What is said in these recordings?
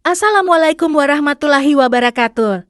Assalamualaikum warahmatullahi wabarakatuh.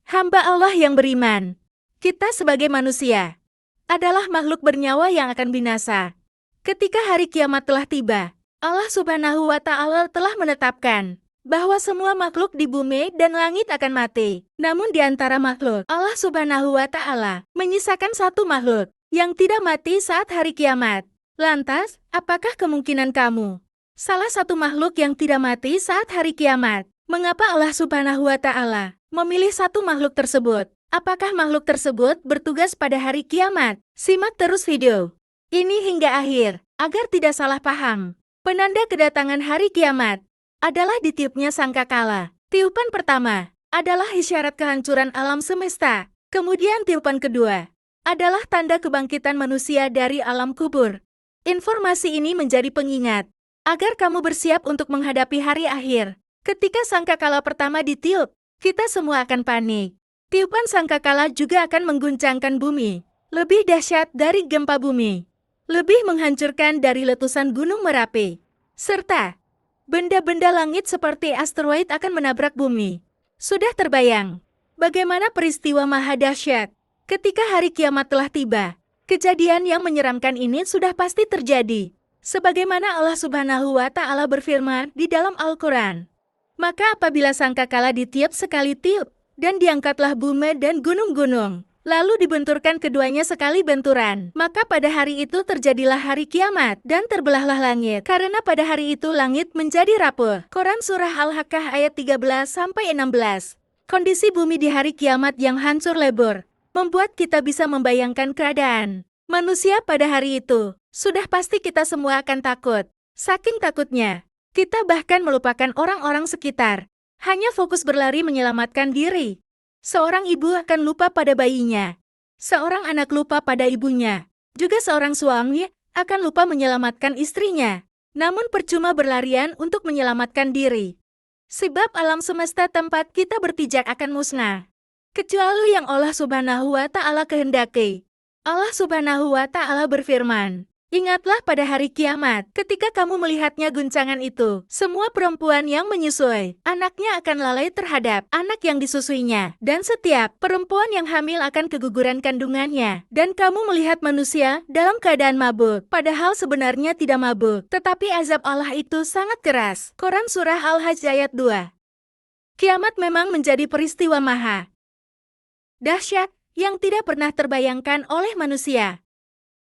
Hamba Allah yang beriman, kita sebagai manusia adalah makhluk bernyawa yang akan binasa. Ketika hari kiamat telah tiba, Allah Subhanahu wa Ta'ala telah menetapkan bahwa semua makhluk di bumi dan langit akan mati. Namun di antara makhluk, Allah Subhanahu wa Ta'ala menyisakan satu makhluk yang tidak mati saat hari kiamat. Lantas, apakah kemungkinan kamu salah satu makhluk yang tidak mati saat hari kiamat? Mengapa Allah Subhanahu wa Ta'ala memilih satu makhluk tersebut? Apakah makhluk tersebut bertugas pada hari kiamat? Simak terus video ini hingga akhir agar tidak salah paham. Penanda kedatangan hari kiamat adalah ditiupnya sangkakala. Tiupan pertama adalah isyarat kehancuran alam semesta. Kemudian tiupan kedua adalah tanda kebangkitan manusia dari alam kubur. Informasi ini menjadi pengingat agar kamu bersiap untuk menghadapi hari akhir. Ketika sangkakala pertama ditiup, kita semua akan panik. Tiupan sangkakala juga akan mengguncangkan bumi. Lebih dahsyat dari gempa bumi. Lebih menghancurkan dari letusan gunung Merapi. Serta benda-benda langit seperti asteroid akan menabrak bumi. Sudah terbayang bagaimana peristiwa maha dahsyat ketika hari kiamat telah tiba. Kejadian yang menyeramkan ini sudah pasti terjadi. Sebagaimana Allah Subhanahu wa Ta'ala berfirman di dalam Al-Quran. Maka apabila sangkakala ditiup sekali tiup, dan diangkatlah bumi dan gunung-gunung, lalu dibenturkan keduanya sekali benturan, maka pada hari itu terjadilah hari kiamat, dan terbelahlah langit. Karena pada hari itu langit menjadi rapuh. Quran Surah Al-Haqqah ayat 13-16. Kondisi bumi di hari kiamat yang hancur lebur, membuat kita bisa membayangkan keadaan manusia pada hari itu. Sudah pasti kita semua akan takut. Saking takutnya, kita bahkan melupakan orang-orang sekitar. Hanya fokus berlari menyelamatkan diri. Seorang ibu akan lupa pada bayinya. Seorang anak lupa pada ibunya. Juga seorang suami akan lupa menyelamatkan istrinya. Namun percuma berlarian untuk menyelamatkan diri. Sebab alam semesta tempat kita berpijak akan musnah. Kecuali yang Allah Subhanahu wa Ta'ala kehendaki. Allah Subhanahu wa Ta'ala berfirman, ingatlah pada hari kiamat, ketika kamu melihatnya guncangan itu, semua perempuan yang menyusui, anaknya akan lalai terhadap anak yang disusuinya, dan setiap perempuan yang hamil akan keguguran kandungannya, dan kamu melihat manusia dalam keadaan mabuk, padahal sebenarnya tidak mabuk, tetapi azab Allah itu sangat keras. Quran Surah Al-Hajj ayat 2. Kiamat memang menjadi peristiwa maha dahsyat yang tidak pernah terbayangkan oleh manusia.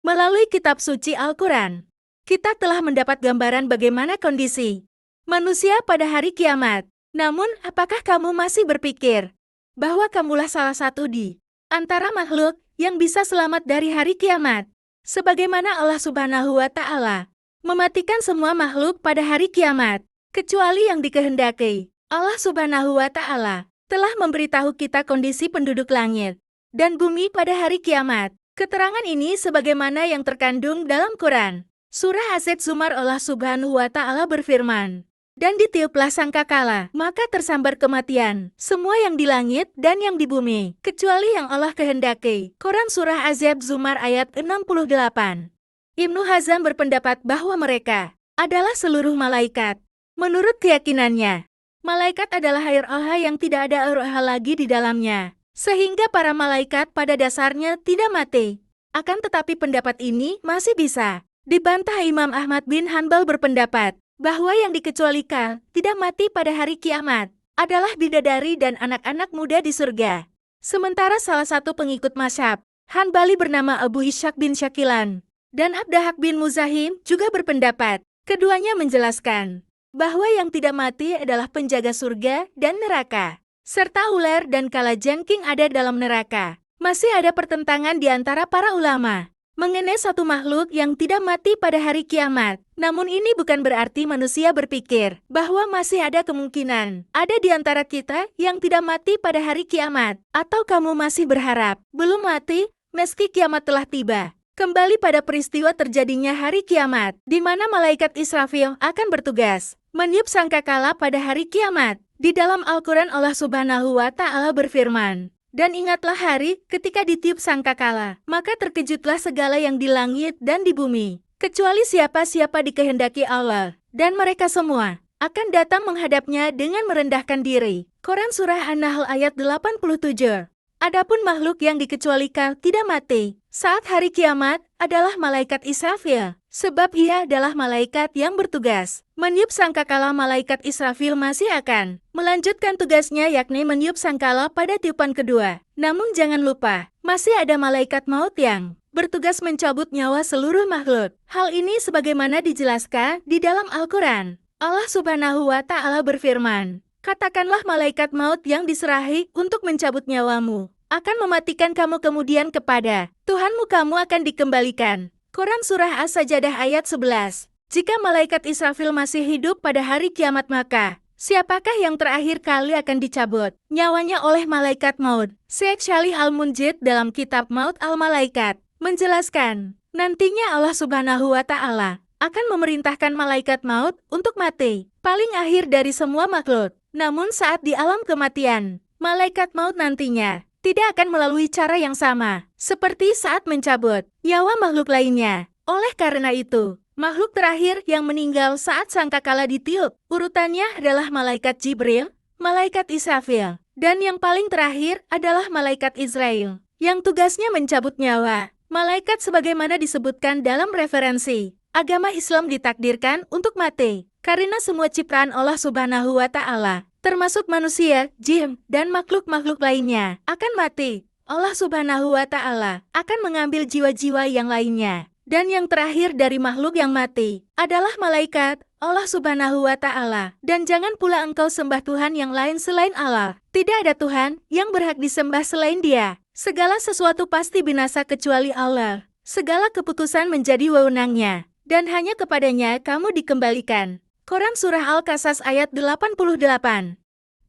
Melalui kitab suci Al-Quran, kita telah mendapat gambaran bagaimana kondisi manusia pada hari kiamat. Namun, apakah kamu masih berpikir bahwa kamulah salah satu di antara makhluk yang bisa selamat dari hari kiamat? Sebagaimana Allah Subhanahu wa Ta'ala mematikan semua makhluk pada hari kiamat, kecuali yang dikehendaki. Allah Subhanahu wa Ta'ala telah memberitahu kita kondisi penduduk langit dan bumi pada hari kiamat. Keterangan ini sebagaimana yang terkandung dalam Quran. Surah Az-Zumar Allah Subhanahu wa Ta'ala berfirman, dan ditiuplah sangkakala, maka tersambar kematian, semua yang di langit dan yang di bumi, kecuali yang Allah kehendaki. Quran Surah Az-Zumar ayat 68. Ibnu Hazm berpendapat bahwa mereka adalah seluruh malaikat. Menurut keyakinannya, malaikat adalah air Allah yang tidak ada air Allah lagi di dalamnya. Sehingga para malaikat pada dasarnya tidak mati. Akan tetapi pendapat ini masih bisa dibantah. Imam Ahmad bin Hanbal berpendapat bahwa yang dikecualikan tidak mati pada hari kiamat adalah bidadari dan anak-anak muda di surga. Sementara salah satu pengikut mazhab Hanbali bernama Abu Ishaq bin Syakilan dan Abdahak bin Muzahim juga berpendapat. Keduanya menjelaskan bahwa yang tidak mati adalah penjaga surga dan neraka, serta ular dan kalajengking ada dalam neraka. Masih ada pertentangan di antara para ulama mengenai satu makhluk yang tidak mati pada hari kiamat. Namun ini bukan berarti manusia berpikir bahwa masih ada kemungkinan ada di antara kita yang tidak mati pada hari kiamat. Atau kamu masih berharap belum mati meski kiamat telah tiba. Kembali pada peristiwa terjadinya hari kiamat, di mana malaikat Israfil akan bertugas meniup sangkakala pada hari kiamat. Di dalam Al-Quran Allah Subhanahu wa Ta'ala berfirman, dan ingatlah hari ketika ditiup sangkakala, maka terkejutlah segala yang di langit dan di bumi, kecuali siapa-siapa dikehendaki Allah, dan mereka semua akan datang menghadapnya dengan merendahkan diri. Quran Surah An-Nahl ayat 87. Adapun makhluk yang dikecualikan tidak mati saat hari kiamat adalah malaikat Israfil, sebab ia adalah malaikat yang bertugas meniup sangkakala. Malaikat Israfil masih akan melanjutkan tugasnya, yakni meniup sangkala pada tiupan kedua. Namun jangan lupa, masih ada malaikat maut yang bertugas mencabut nyawa seluruh makhluk. Hal ini sebagaimana dijelaskan di dalam Al-Quran. Allah Subhanahu wa Ta'ala berfirman, "Katakanlah malaikat maut yang diserahi untuk mencabut nyawamu akan mematikan kamu, kemudian kepada Tuhanmu kamu akan dikembalikan." Quran Surah As-Sajdah ayat 11. Jika malaikat Israfil masih hidup pada hari kiamat, maka siapakah yang terakhir kali akan dicabut nyawanya oleh malaikat maut? Syekh Shalih Al-Munjid dalam kitab Maut Al-Malaikat menjelaskan, nantinya Allah Subhanahu wa Ta'ala akan memerintahkan malaikat maut untuk mati paling akhir dari semua makhluk. Namun saat di alam kematian, malaikat maut nantinya tidak akan melalui cara yang sama seperti saat mencabut nyawa makhluk lainnya. Oleh karena itu, makhluk terakhir yang meninggal saat sangkakala ditiup urutannya adalah malaikat Jibril, malaikat Israfil, dan yang paling terakhir adalah malaikat Israel yang tugasnya mencabut nyawa. Malaikat sebagaimana disebutkan dalam referensi agama Islam ditakdirkan untuk mati karena semua ciptaan Allah Subhanahu wa Ta'ala, termasuk manusia, jin, dan makhluk-makhluk lainnya, akan mati. Allah Subhanahu wa Ta'ala akan mengambil jiwa-jiwa yang lainnya. Dan yang terakhir dari makhluk yang mati adalah malaikat Allah Subhanahu wa Ta'ala. Dan jangan pula engkau sembah Tuhan yang lain selain Allah. Tidak ada Tuhan yang berhak disembah selain Dia. Segala sesuatu pasti binasa kecuali Allah. Segala keputusan menjadi wewenangnya, dan hanya kepadanya kamu dikembalikan. Quran Surah Al-Qasas ayat 88.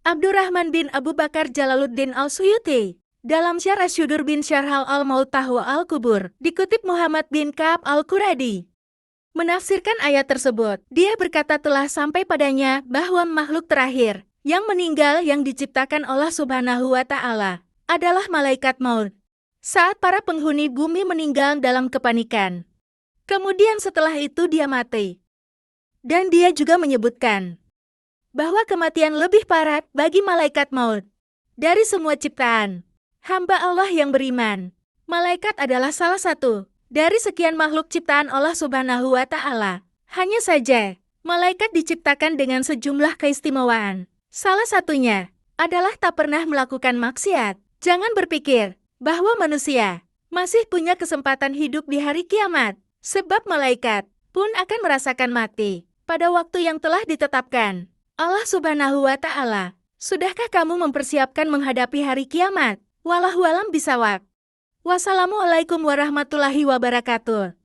Abdurrahman bin Abu Bakar Jalaluddin Al-Suyuti dalam Syarah Syudur bin Syarhal Al-Mautah wa Al-Kubur dikutip Muhammad bin Ka'ab Al-Quradi menafsirkan ayat tersebut. Dia berkata telah sampai padanya bahwa makhluk terakhir yang meninggal yang diciptakan Allah Subhanahu wa Ta'ala adalah malaikat maut. Saat para penghuni bumi meninggal dalam kepanikan, kemudian setelah itu dia mati. Dan dia juga menyebutkan bahwa kematian lebih parah bagi malaikat maut dari semua ciptaan. Hamba Allah yang beriman, malaikat adalah salah satu dari sekian makhluk ciptaan Allah Subhanahu wa Ta'ala. Hanya saja, malaikat diciptakan dengan sejumlah keistimewaan. Salah satunya adalah tak pernah melakukan maksiat. Jangan berpikir bahwa manusia masih punya kesempatan hidup di hari kiamat, sebab malaikat pun akan merasakan mati pada waktu yang telah ditetapkan Allah Subhanahu wa Ta'ala. Sudahkah kamu mempersiapkan menghadapi hari kiamat? Wallahu a'lam bishawab. Wassalamualaikum warahmatullahi wabarakatuh.